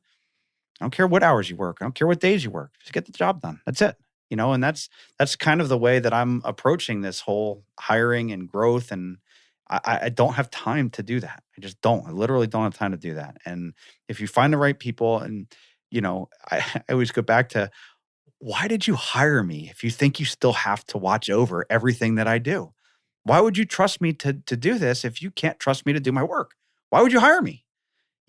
I don't care what hours you work. I don't care what days you work. Just get the job done. That's it. And that's kind of the way that I'm approaching this whole hiring and growth. And I don't have time to do that. I just don't. I literally don't have time to do that. And if you find the right people, and I always go back to, why did you hire me if you think you still have to watch over everything that I do? Why would you trust me to do this if you can't trust me to do my work? Why would you hire me?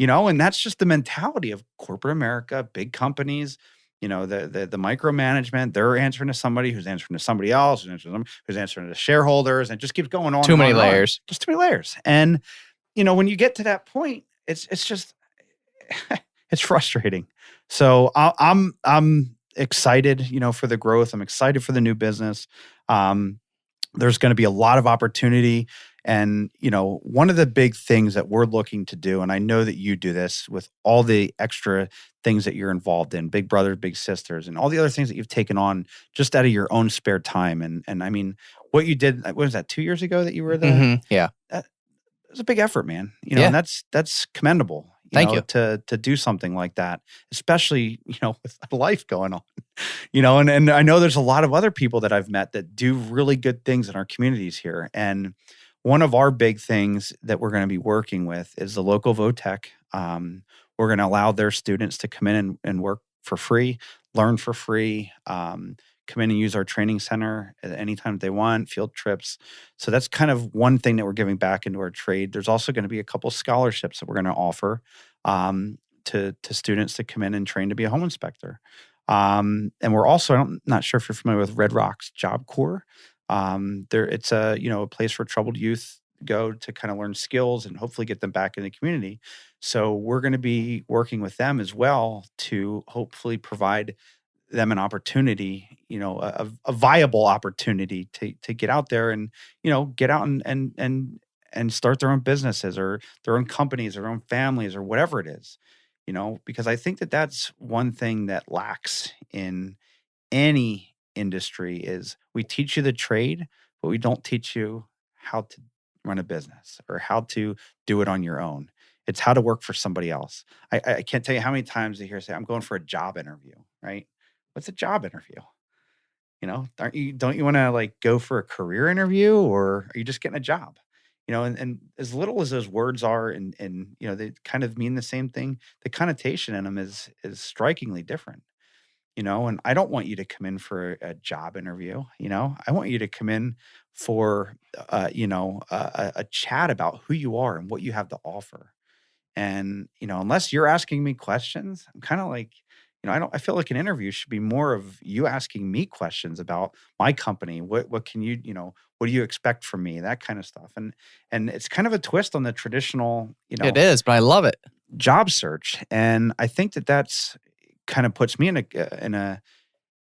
And that's just the mentality of corporate America, big companies, the micromanagement. They're answering to somebody who's answering to somebody else, who's answering to shareholders, and it just keeps going on. Too many on and layers. on. Just too many layers. And, when you get to that point, it's just, it's frustrating. So I'm excited, for the growth. I'm excited for the new business. There's going to be a lot of opportunity. And, one of the big things that we're looking to do, and I know that you do this with all the extra things that you're involved in, big brothers, big sisters, and all the other things that you've taken on just out of your own spare time. And I mean, what you did, what was that, 2 years ago that you were there? Mm-hmm. Yeah. It was a big effort, man. Yeah. And that's commendable. Thank you. To do something like that, especially, with life going on, and I know there's a lot of other people that I've met that do really good things in our communities here. And one of our big things that we're going to be working with is the local VOTEC. We're going to allow their students to come in and work for free, learn for free, come in and use our training center at any time they want, field trips. So that's kind of one thing that we're giving back into our trade. There's also going to be a couple scholarships that we're going to offer to students to come in and train to be a home inspector. And we're also, I'm not sure if you're familiar with Red Rocks Job Corps. It's a place where troubled youth go to kind of learn skills and hopefully get them back in the community. So we're going to be working with them as well to hopefully provide them an opportunity, a viable opportunity to get out there and, get out and start their own businesses or their own companies, or their own families, or whatever it is, because I think that that's one thing that lacks in any industry is we teach you the trade, but we don't teach you how to run a business or how to do it on your own. It's how to work for somebody else. I can't tell you how many times I hear say, I'm going for a job interview, right? What's a job interview? Don't you want to like go for a career interview, or are you just getting a job? And as little as those words are, and they kind of mean the same thing, the connotation in them is strikingly different. And I don't want you to come in for a job interview. I want you to come in for a chat about who you are and what you have to offer. And, unless you're asking me questions, I'm kind of like, I feel like an interview should be more of you asking me questions about my company. What can you, what do you expect from me? That kind of stuff. And it's kind of a twist on the traditional, It is, but I love it. job search. And I think that's kind of puts me in a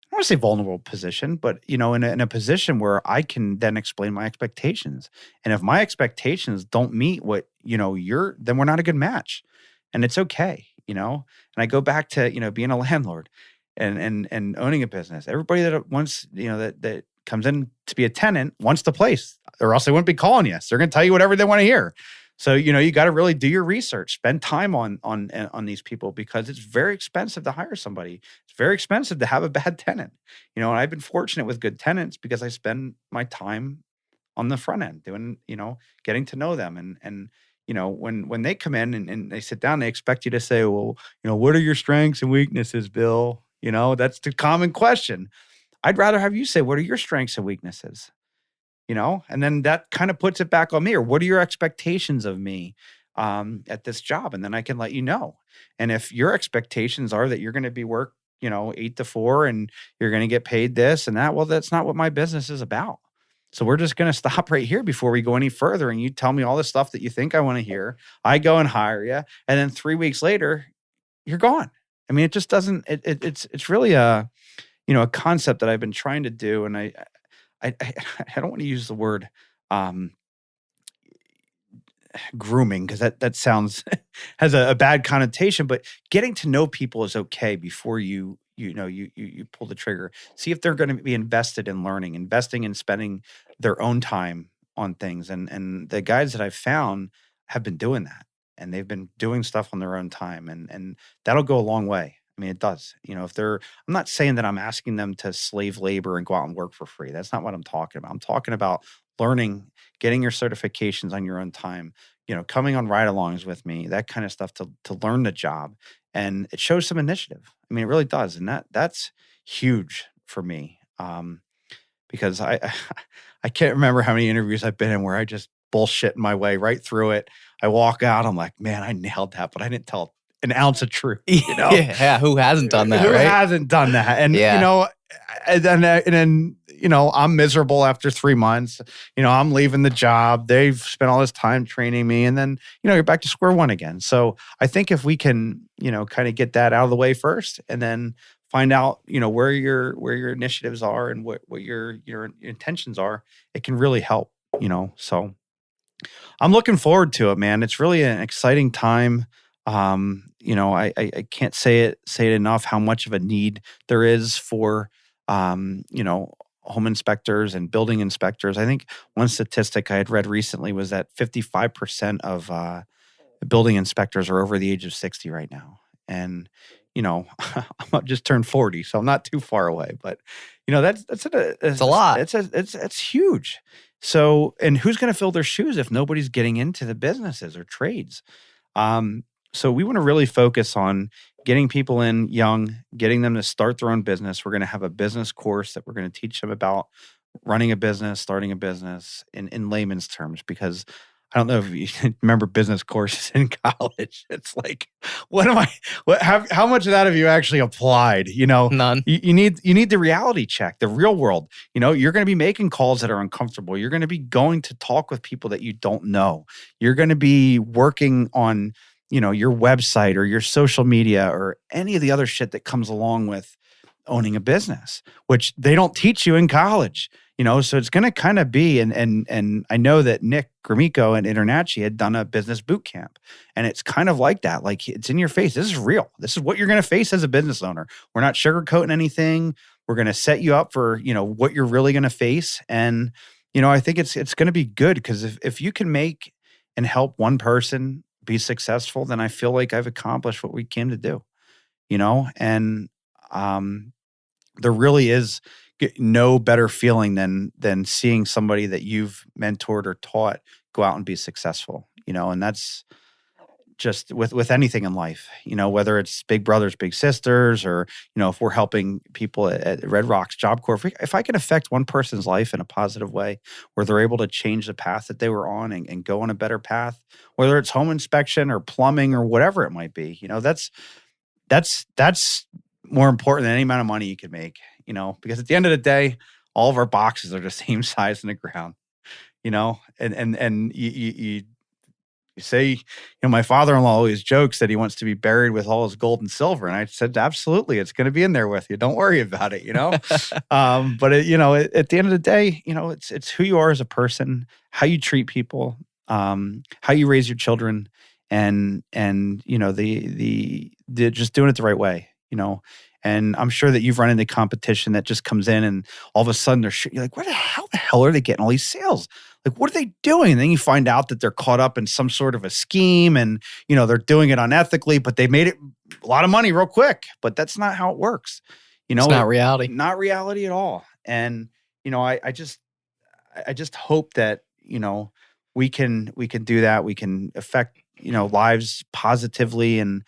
I don't want to say vulnerable position, but in a position where I can then explain my expectations. And if my expectations don't meet what then we're not a good match, and it's okay. And I go back to being a landlord and owning a business. Everybody that wants that comes in to be a tenant wants the place, or else they wouldn't be calling you. So they're going to tell you whatever they want to hear. So you got to really do your research, spend time on these people, because it's very expensive to hire somebody. It's very expensive to have a bad tenant. And I've been fortunate with good tenants because I spend my time on the front end doing, getting to know them. And when they come in and they sit down, they expect you to say, well, what are your strengths and weaknesses, Bill? That's the common question. I'd rather have you say, what are your strengths and weaknesses? And then that kind of puts it back on me. Or what are your expectations of me at this job? And then I can let you know. And if your expectations are that you're going to be 8 to 4 and you're going to get paid this and that, well, that's not what my business is about. So we're just going to stop right here before we go any further. And you tell me all the stuff that you think I want to hear. I go and hire you. And then 3 weeks later, you're gone. I mean, it just doesn't, it's really a concept that I've been trying to do. And I don't want to use the word grooming, because that sounds has a bad connotation, but getting to know people is okay before you pull the trigger. See if they're going to be invested in learning, investing in spending their own time on things. And the guys that I've found have been doing that, and they've been doing stuff on their own time, and that'll go a long way. I mean, it does. I'm not saying that I'm asking them to slave labor and go out and work for free. That's not what I'm talking about. I'm talking about learning, getting your certifications on your own time, coming on ride-alongs with me, that kind of stuff to learn the job. And it shows some initiative. I mean, it really does. And that's huge for me, because I can't remember how many interviews I've been in where I just bullshit my way right through it. I walk out, I'm like, man, I nailed that, but I didn't tell an ounce of truth. Yeah, who hasn't done that? Who right? hasn't done that? And Yeah. and then I'm miserable after 3 months. I'm leaving the job. They've spent all this time training me, and then you're back to square one again. So I think if we can kind of get that out of the way first, and then find out where your initiatives are and what your intentions are, it can really help. So I'm looking forward to it, man. It's really an exciting time. I can't say it enough how much of a need there is for home inspectors and building inspectors. I think one statistic I had read recently was that 55% of building inspectors are over the age of 60 right now. And I'm just turned 40, so I'm not too far away. But it's a lot. It's huge. So, and who's going to fill their shoes if nobody's getting into the businesses or trades? So we want to really focus on getting people in young, getting them to start their own business. We're going to have a business course that we're going to teach them about running a business, starting a business in layman's terms, because I don't know if you remember business courses in college. It's like, how much of that have you actually applied? None. You need the reality check, the real world. You're going to be making calls that are uncomfortable. You're going to be going to talk with people that you don't know. You're going to be working on your website or your social media or any of the other shit that comes along with owning a business, which they don't teach you in college. So it's going to kind of be, and I know that Nick Gromyko and Internachi had done a business boot camp, and it's kind of like that. Like, it's in your face. This is real. This is what you're going to face as a business owner. We're not sugarcoating anything. We're going to set you up for, what you're really going to face. And, I think it's going to be good, because if you can make and help one person be successful, then I feel like I've accomplished what we came to do, and there really is no better feeling than seeing somebody that you've mentored or taught go out and be successful, and that's just with anything in life, whether it's big brothers, big sisters, or, if we're helping people at Red Rocks Job Corps, if I can affect one person's life in a positive way where they're able to change the path that they were on and go on a better path, whether it's home inspection or plumbing or whatever it might be, that's more important than any amount of money you can make, because at the end of the day, all of our boxes are the same size in the ground, and you say, my father-in-law always jokes that he wants to be buried with all his gold and silver. And I said, absolutely, it's going to be in there with you. Don't worry about it, But, at the end of the day, it's who you are as a person, how you treat people, how you raise your children, and the just doing it the right way, And I'm sure that you've run into competition that just comes in and all of a sudden you're like, how the hell are they getting all these sales? Like, what are they doing? And then you find out that they're caught up in some sort of a scheme and, they're doing it unethically, but they made it a lot of money real quick. But that's not how it works. It's not reality. Not reality at all. And, I just hope that, we can do that. We can affect, lives positively. And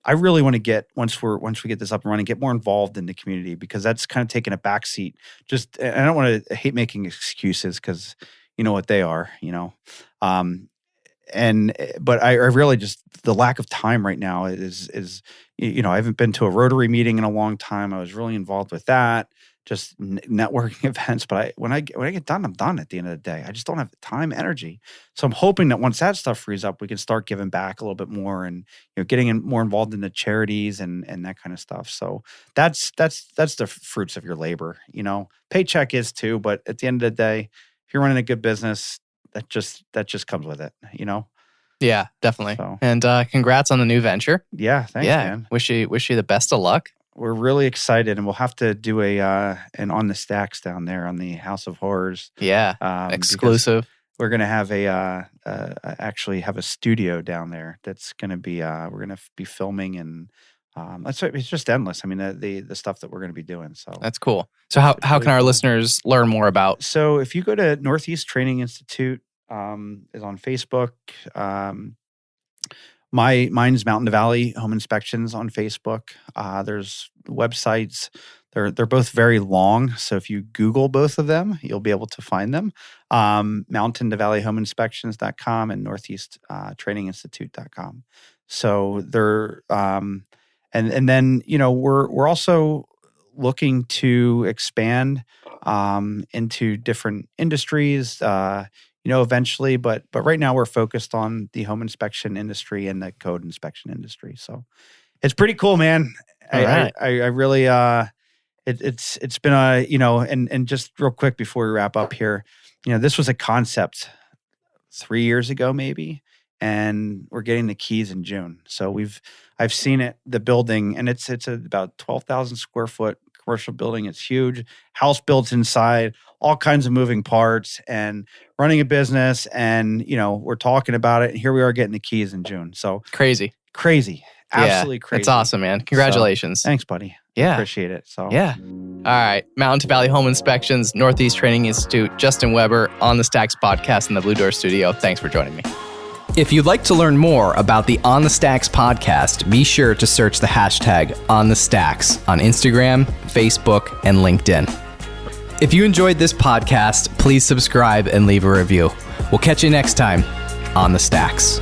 I really want to get, once we get this up and running, get more involved in the community, because that's kind of taking a backseat. I don't want to hate making excuses, because you know what they are, but I really just, the lack of time right now is I haven't been to a Rotary meeting in a long time. I was really involved with that, just networking events. But when I get done, I'm done at the end of the day. I just don't have the time, energy. So I'm hoping that once that stuff frees up, we can start giving back a little bit more and, getting more involved in the charities and that kind of stuff. So that's the fruits of your labor, Paycheck is too, but at the end of the day, if you're running a good business, that just comes with it, Yeah, definitely. So. And congrats on the new venture. Yeah, thanks, man. Wish you the best of luck. We're really excited, and we'll have to do an On the Stacks down there on the House of Horrors. Yeah, exclusive. We're gonna have actually have a studio down there that's gonna be we're gonna be filming, and it's just endless. I mean, the stuff that we're gonna be doing. So that's cool. So how can our listeners learn more about? So if you go to Northeast Training Institute, is on Facebook. Mine's Mountain to Valley Home Inspections on Facebook. There's websites. They're both very long, so if you Google both of them, you'll be able to find them. Mountain to Valley Home Inspections.com and Northeast Training Institute.com. So they're and then we're also looking to expand into different industries. Eventually, but right now we're focused on the home inspection industry and the code inspection industry. So it's pretty cool, man. Right. I really it's been and just real quick before we wrap up here, this was a concept 3 years ago maybe, and we're getting the keys in June. So I've seen it, the building, and it's about 12,000 square foot commercial building. It's huge, house built inside, all kinds of moving parts, and running a business. And we're talking about it. And here we are getting the keys in June. So crazy, absolutely crazy. It's awesome, man. Congratulations. So, thanks, buddy. Yeah, appreciate it. So yeah. All right, Mountain to Valley Home Inspections, Northeast Training Institute, Justin Weber on the Stacks podcast in the Blue Door Studio. Thanks for joining me. If you'd like to learn more about the On the Stacks podcast, be sure to search the hashtag On the Stacks on Instagram, Facebook, and LinkedIn. If you enjoyed this podcast, please subscribe and leave a review. We'll catch you next time on the Stacks.